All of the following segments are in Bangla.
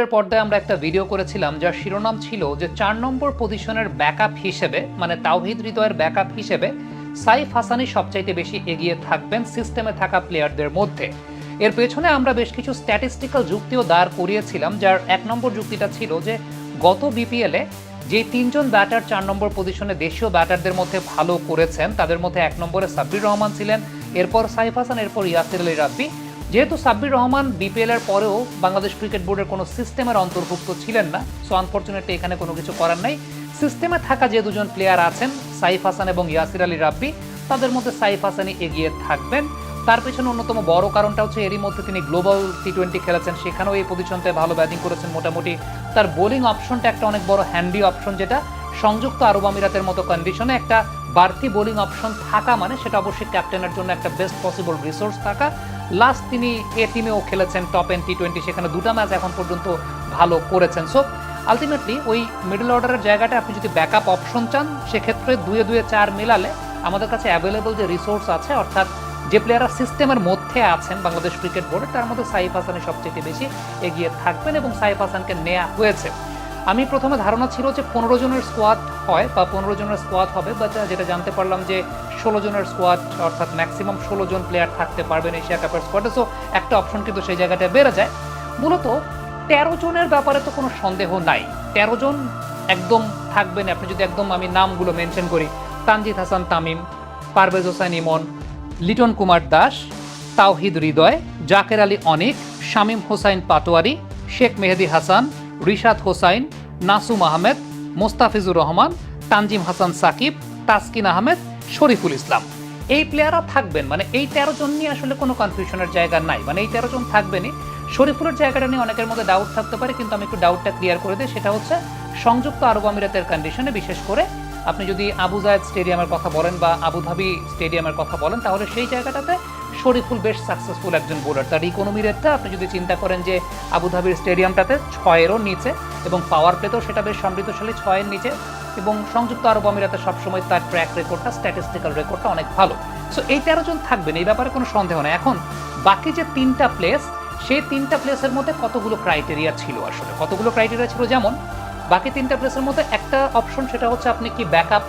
এর পর্দায় আমরা একটা ভিডিও করেছিলাম যার শিরোনাম ছিল যে 4 নম্বর পজিশনের ব্যাকআপ হিসেবে মানে তাওহিদ হৃদয়ের ব্যাকআপ হিসেবে সাইফ হাসানই সবচাইতে বেশি এগিয়ে থাকবেন সিস্টেমে থাকা প্লেয়ারদের মধ্যে। এর পেছনে আমরা বেশ কিছু স্ট্যাটিস্টিক্যাল যুক্তিও দাঁড় করিয়েছিলাম, যার 1 নম্বর যুক্তিটা ছিল যে গত বিপিএলে যে 3 জন ব্যাটার 4 নম্বর পজিশনে দেশীয় ব্যাটারদের মধ্যে ভালো করেছেন তাদের মধ্যে 1 নম্বরে সাব্বির রহমান ছিলেন, এরপর সাইফ হাসান, এরপর ইয়াসির আলী রাব্বি। যেহেতু সাব্বির রহমান বিপিএল এর পরেও বাংলাদেশ ক্রিকেট বোর্ডের কোনো সিস্টেমের অন্তর্ভুক্ত ছিলেন না, সো আনফরচুনেটলি এখানে কোনো কিছু করার নাই। সিস্টেমে থাকা যে দুজন প্লেয়ার আছেন সাইফ হাসান এবং ইয়াসির আলী রাব্বি, তাদের মধ্যে সাইফ হাসানই এগিয়ে থাকবেন। তার পেছনে অন্যতম বড় কারণটা হচ্ছে এরই মধ্যে তিনি গ্লোবাল টি-20 খেলেছেন, সেখানেও এই পজিশনটায় ভালো ব্যাটিং করেছেন মোটামুটি। তার বোলিং অপশনটা একটা অনেক বড় হ্যান্ডি অপশন, যেটা সংযুক্ত আরব আমিরাতের মতো কন্ডিশনে একটা বাড়তি বোলিং অপশন থাকা মানে সেটা অবশ্যই ক্যাপ্টেনের জন্য একটা বেস্ট পসিবল রিসোর্স থাকা। লাস্ট তিনি এ টিমেও খেলেছেন টপ এন্ড টি-20, সেখানে 2টা ম্যাচ এখন পর্যন্ত ভালো করেছেন। সো আলটিমেটলি ওই মিডল অর্ডারের জায়গাটা আপনি যদি ব্যাকআপ অপশন চান, সেক্ষেত্রে 2-4 মেলালে আমাদের কাছে অ্যাভেলেবল যে রিসোর্স আছে, অর্থাৎ যে প্লেয়াররা সিস্টেমের মধ্যে আছেন বাংলাদেশ ক্রিকেট বোর্ডে, তার মধ্যে সাইফ হাসানই সবচেয়ে বেশি এগিয়ে থাকবেন এবং সাইফ হাসানকে নেওয়া হয়েছে। আমি প্রথমে ধারণা ছিল যে 15 জনের স্কোয়াড হয় বা 15 জনের স্কোয়াড হবে, বাট যেটা জানতে পারলাম যে 16 জনের স্কোয়াড, অর্থাৎ ম্যাক্সিমাম 16 জন প্লেয়ার থাকতে পারবেন এশিয়া কাপের স্কোয়াডে। সো একটা অপশন কিন্তু সেই জায়গাটায় বেড়ে যায়। মূলত 13 জনের ব্যাপারে তো কোনো সন্দেহ নাই, 13 জন একদম থাকবেন। আপনি যদি একদম আমি নামগুলো মেনশন করি, তানজিদ হাসান তামিম, পারভেজ হোসেন ইমন, লিটন কুমার দাস, তাওহিদ হৃদয়, জাকের আলী অনিক, শামীম হোসাইন পাটোয়ারি, শেখ মেহেদী হাসান, রিশাদ হোসাইন, নাসুম আহমেদ, মোস্তাফিজুর রহমান, তানজিম হাসান সাকিব, তাসকিন আহমেদ, শরীফুল ইসলাম, এই প্লেয়াররা থাকবেন। মানে এই 13 জন নিয়ে আসলে কোনো কনফিউশনের জায়গা নাই, মানে এই 13 জন থাকবেনই। শরীফুলের জায়গাটা নিয়ে অনেকের মধ্যে ডাউট থাকতে পারে, কিন্তু আমি একটু ডাউটটা ক্লিয়ার করে দিই। সেটা হচ্ছে সংযুক্ত আরব আমিরাতের কন্ডিশনে, বিশেষ করে আপনি যদি আবু জায়েদ স্টেডিয়ামের কথা বলেন বা আবুধাবি স্টেডিয়ামের কথা বলেন, তাহলে সেই জায়গাটাতে শরীফুল বেশ সাকসেসফুল একজন বোলার। তার ইকোনমি রেটটা আপনি যদি চিন্তা করেন যে আবুধাবির স্টেডিয়ামটাতে 6-এরও নিচে এবং পাওয়ার প্লেতেও সেটা বেশ সমৃদ্ধশালী 6-এর নিচে, এবং সংযুক্ত আরব আমিরাতে সবসময় তার ট্র্যাক রেকর্ডটা, স্ট্যাটিস্টিক্যাল রেকর্ডটা অনেক ভালো। সো এই 13 জন থাকবেন, এই ব্যাপারে কোনো সন্দেহ নেই। এখন বাকি যে 3টা প্লেস, সেই 3টা প্লেসের মধ্যে কতগুলো ক্রাইটেরিয়া ছিল, আসলে কতগুলো ক্রাইটেরিয়া ছিল। যেমন বাকি 3টা প্লেসের মধ্যে একটা অপশন, সেটা হচ্ছে আপনি কি ব্যাকআপ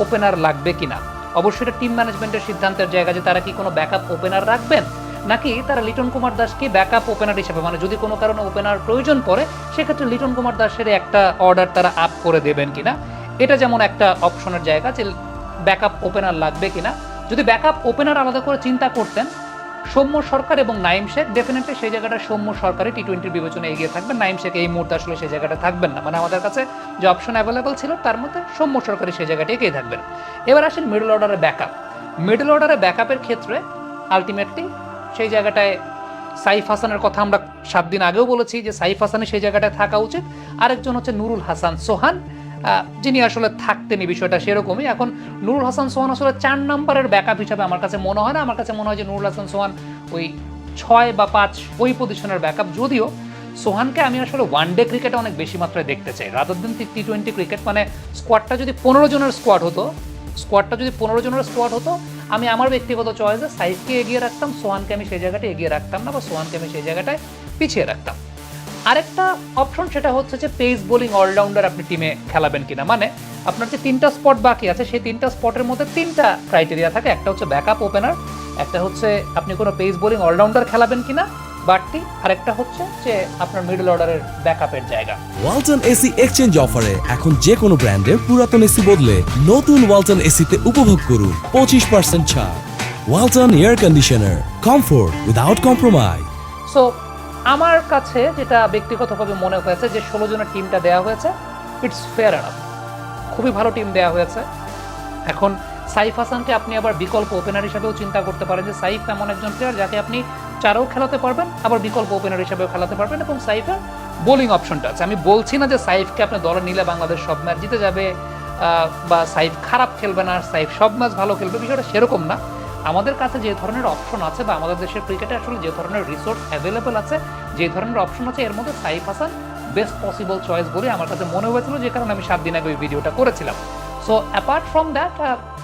ওপেনার লাগবে কিনা। অবশ্যই এটা টিম ম্যানেজমেন্টের সিদ্ধান্তের জায়গা যে তারা কি কোনো ব্যাকআপ ওপেনার রাখবেন, নাকি তারা লিটন কুমার দাসকে ব্যাকআপ ওপেনার হিসেবে, মানে যদি কোনো কারণে ওপেনার প্রয়োজন পড়ে সেক্ষেত্রে লিটন কুমার দাসের একটা অর্ডার তারা আপ করে দেবেন কিনা। এটা যেমন একটা অপশনের জায়গা যে ব্যাকআপ ওপেনার লাগবে কিনা। যদি ব্যাকআপ ওপেনার আলাদা করে চিন্তা করতেন সৌম্য সরকার এবং নাইম শেখ, ডেফিনেটলি সেই জায়গাটা সৌম্য সরকারই টি-20 বিবেচনা এগিয়ে থাকবেন। নাইম শেখ এই মুহূর্তে আসলে সেই জায়গাটা থাকবেন না, মানে আমাদের কাছে যে অপশন অ্যাভেলেবল ছিল তার মধ্যে সৌম্য সরকারই সেই জায়গাটা এগিয়ে থাকবেন। এবার আসেন মিডল অর্ডারে ব্যাকআপ। মিডল অর্ডারে ব্যাকআপের ক্ষেত্রে আলটিমেটলি সেই জায়গাটায় সাইফ হাসানের কথা আমরা 7 দিন আগেও বলেছি যে সাইফ হাসানের সেই জায়গাটায় থাকা উচিত। আরেকজন হচ্ছে নুরুল হাসান সোহান, যিনি আসলে থাকতেনি, বিষয়টা সেরকমই। এখন নুরুল হাসান সোহান আসলে 4 নম্বরের ব্যাকআপ হিসাবে আমার কাছে মনে হয় না। আমার কাছে মনে হয় যে নুরুল হাসান সোহান ওই 6 বা 5 ওই পজিশনের ব্যাকআপ। যদিও সোহানকে আমি আসলে ওয়ানডে ক্রিকেটে অনেক বেশি মাত্রায় দেখতে চাই রাদার দেন টি-20 ক্রিকেট। মানে স্কোয়াডটা যদি 15 জনের স্কোয়াড হতো, আমি আমার ব্যক্তিগত চয়েসে সাইফকে এগিয়ে রাখতাম, সোহানকে আমি সেই জায়গাটা এগিয়ে রাখতাম না, বা সোহানকে আমি সেই জায়গাটায় পিছিয়ে রাখতাম। আরেকটা অপশন সেটা হচ্ছে যে পেস বোলিং অলরাউন্ডার আপনি টিমে খেলাবেন কিনা। মানে আপনার যে 3টা স্পট বাকি আছে, সেই 3টা স্পটের মধ্যে 3টা ক্রাইটেরিয়া থাকে। একটা হচ্ছে ব্যাকআপ ওপেনার, একটা হচ্ছে আপনি কোনো পেস বোলিং অলরাউন্ডার খেলাবেন কিনা বাড়তি, আরেকটা হচ্ছে যে আপনার মিডল অর্ডারের ব্যাকআপের জায়গা। ওয়ালটন এসি এক্সচেঞ্জ অফারে এখন যে কোনো ব্র্যান্ডের পুরাতন এসি বদলে নতুন ওয়ালটন এসিতে উপভোগ করুন 25% ছাড়। Walton air conditioner, comfort without compromise. So আমার কাছে যেটা ব্যক্তিগতভাবে মনে হয়েছে যে 16 জনের টিমটা দেওয়া হয়েছে, ইটস ফেয়ার এনাফ, খুবই ভালো টিম দেওয়া হয়েছে। এখন সাইফ হাসানকে আপনি আবার বিকল্প ওপেনার হিসেবেও চিন্তা করতে পারেন যে সাইফ এমন একজন প্লেয়ার যাকে আপনি 4-ও খেলাতে পারবেন, আবার বিকল্প ওপেনার হিসেবেও খেলাতে পারবেন, এবং সাইফের বোলিং অপশনটা আছে। আমি বলছি না যে সাইফকে আপনি দলে নিলে বাংলাদেশ সব ম্যাচ জিতে যাবে বা সাইফ খারাপ খেলবে না, সাইফ সব ম্যাচ ভালো খেলবে, বিষয়টা সেরকম না। আমাদের কাছে যে ধরনের অপশন আছে বা আমাদের দেশের ক্রিকেটে আসলে যে ধরনের রিসোর্স অ্যাভেলেবল আছে, যে ধরনের অপশন আছে, এর মধ্যে Saif Hasan best possible choice বলে আমার কাছে মনে হয়েছিল, যে কারণে আমি 7 দিন আগে ওই ভিডিওটা করেছিলাম। সো অ্যাপার্ট ফ্রম দ্যাট,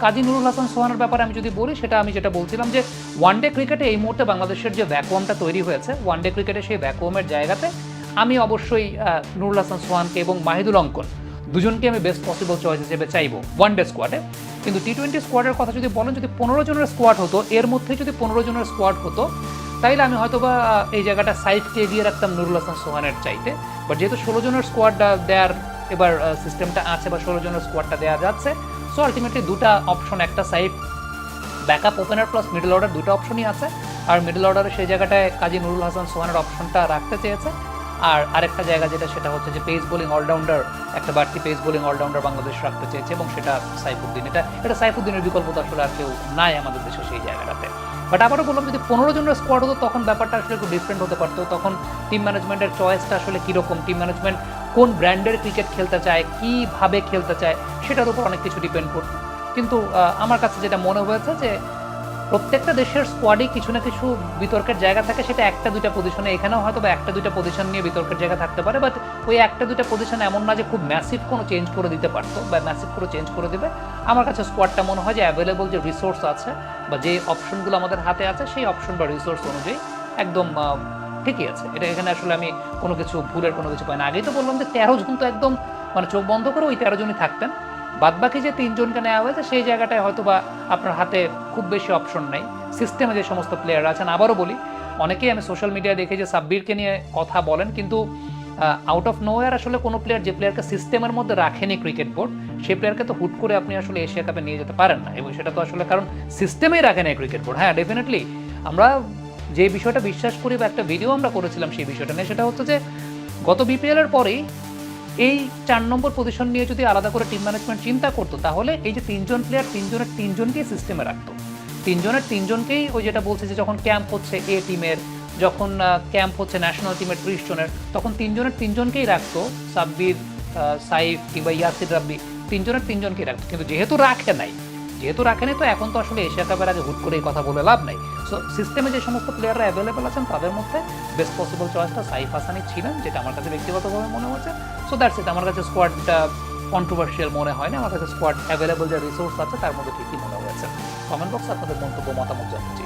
কাজী নুরুল হাসান সোহানের ব্যাপারে আমি যদি বলি, সেটা আমি যেটা বলছিলাম যে ওয়ানডে ক্রিকেটে এই মুহূর্তে বাংলাদেশের যে ভ্যাকুয়ামটা তৈরি হয়েছে, ওয়ানডে ক্রিকেটে সেই ভ্যাকুয়ামের জায়গাতে আমি অবশ্যই নুরুল হাসান সোহানকে এবং মাহিদুল অঙ্কন দুজনকে আমি বেস্ট পসিবল চয়েস হিসেবে চাইবো ওয়ানডে স্কোয়াডে। কিন্তু টি-20 স্কোয়াডের কথা যদি বলেন, যদি 15 জনের স্কোয়াড হতো, এর মধ্যে যদি 15 জনের স্কোয়াড হতো, তাইলে আমি হয়তো বা এই জায়গাটা সাইফকে এগিয়ে রাখতাম নুরুল হাসান সোহানের চাইতে। বাট যেহেতু 16 জনের স্কোয়াডটা দেওয়ার এবার সিস্টেমটা আছে বা 16 জনের স্কোয়াডটা দেওয়া যাচ্ছে, সো আলটিমেটলি দুটা অপশন, একটা Saif backup opener plus middle order, দুটো অপশনই আছে। আর মিডল অর্ডারে সেই জায়গাটায় কাজী নুরুল হাসান সোহানের অপশনটা রাখতে চেয়েছে। আর আরেকটা জায়গা যেটা, সেটা হচ্ছে যে পেস বোলিং অলরাউন্ডার, একটা বাড়তি পেস বোলিং অলরাউন্ডার বাংলাদেশ রাখতে চেয়েছে, এবং সেটা সাইফুদ্দিন। এটা সাইফুদ্দিনের বিকল্প তো আসলে আর কেউ নাই আমাদের দেশে সেই জায়গাটাতে। বাট আবারও বললাম, যদি 15 জনের স্কোয়াড হতো তখন ব্যাপারটা আসলে একটু ডিফারেন্ট হতে পারতো। তখন টিম ম্যানেজমেন্টের চয়েসটা আসলে কীরকম, টিম ম্যানেজমেন্ট কোন ব্র্যান্ডের ক্রিকেট খেলতে চায়, কীভাবে খেলতে চায়, সেটার উপর অনেক কিছু ডিপেন্ড করতো। কিন্তু আমার কাছে যেটা মনে হয়েছে যে প্রত্যেকটা দেশের স্কোয়াডে কিছু না কিছু বিতর্কের জায়গা থাকে, সেটা একটা দুইটা পজিশনে, এখানেও হয়তো বা একটা দুইটা পজিশন নিয়ে বিতর্কের জায়গা থাকতে পারে। বাট ওই একটা দুইটা পজিশন এমন না যে খুব ম্যাসিভ কোনো চেঞ্জ করে দিতে পারতো বা ম্যাসিভ করে চেঞ্জ করে দেবে। আমার কাছে স্কোয়াডটা মনে হয় যে অ্যাভেলেবল যে রিসোর্স আছে বা যে অপশনগুলো আমাদের হাতে আছে, সেই অপশন বা রিসোর্স অনুযায়ী একদম ঠিকই আছে। এটা এখানে আসলে আমি কোনো কিছু ভুলের কোনো কিছু পাই না। আগেই তো বললাম যে 13 জন তো একদম মানে চোখ বন্ধ করে ওই 13 জনই থাকতেন। বাদবাকি যে 3 জনকে নেওয়া হয়েছে, সেই জায়গাটায় হয়তো বা আপনার হাতে খুব বেশি অপশন নেই। সিস্টেমে যে সমস্ত প্লেয়ার আছেন, আবারও বলি, অনেকেই আমি সোশ্যাল মিডিয়ায় দেখি যে সাব্বিরকে নিয়ে কথা বলেন, কিন্তু আউট অফ নোওয়্যার আসলে কোনো প্লেয়ার যে প্লেয়ারকে সিস্টেমের মধ্যে রাখেনি ক্রিকেট বোর্ড, সেই প্লেয়ারকে তো হুট করে আপনি আসলে এশিয়া কাপে নিয়ে যেতে পারেন না। এবং সেটা তো আসলে কারণ সিস্টেমেই রাখেনি ক্রিকেট বোর্ড। হ্যাঁ, ডেফিনেটলি আমরা যে বিষয়টা বিশ্বাস করি বা একটা ভিডিও আমরা করেছিলাম সেই বিষয়টা নিয়ে, সেটা হচ্ছে যে গত বিপিএল এর পরেই এই 4 নম্বর পজিশন নিয়ে যদি আলাদা করে টিম ম্যানেজমেন্ট চিন্তা করতো, তাহলে এই যে 3 জন প্লেয়ার, 3 জনের 3 জনকেই সিস্টেমে রাখতো। 3 জনের 3 জনকেই, ওই যেটা বলছে যে যখন ক্যাম্প হচ্ছে এ টিমের, যখন ক্যাম্প হচ্ছে ন্যাশনাল টিমের 30 জনের, তখন 3 জনের 3 জনকেই রাখতো। সাব্বির, সাইফ কিংবা ইয়াসির রাব্বি, 3 জনের 3 জনকেই রাখতো। কিন্তু যেহেতু রাখে নাই, তো এখন তো আসলে এশিয়া কাপের আগে হুট করে এই কথা বলে লাভ নাই। সো সিস্টেমে যে সমস্ত প্লেয়াররা অ্যাভেলেবেল আছেন, তাদের মধ্যে বেস্ট পসিবল চয়েসটা সাইফ হাসানই ছিলেন, যেটা আমার কাছে ব্যক্তিগতভাবে মনে হচ্ছে। So that's it. আমার কাছে স্কোয়াডটা কন্ট্রোভার্সিয়াল মনে হয় না। আমার কাছে স্কোয়াড অ্যাভেলেবল যে রিসোর্স আছে তার মধ্যে ঠিকই মনে হয়েছে। কমেন্ট বক্সে আপনাদের মন্তব্য, মতামত জানাচ্ছি।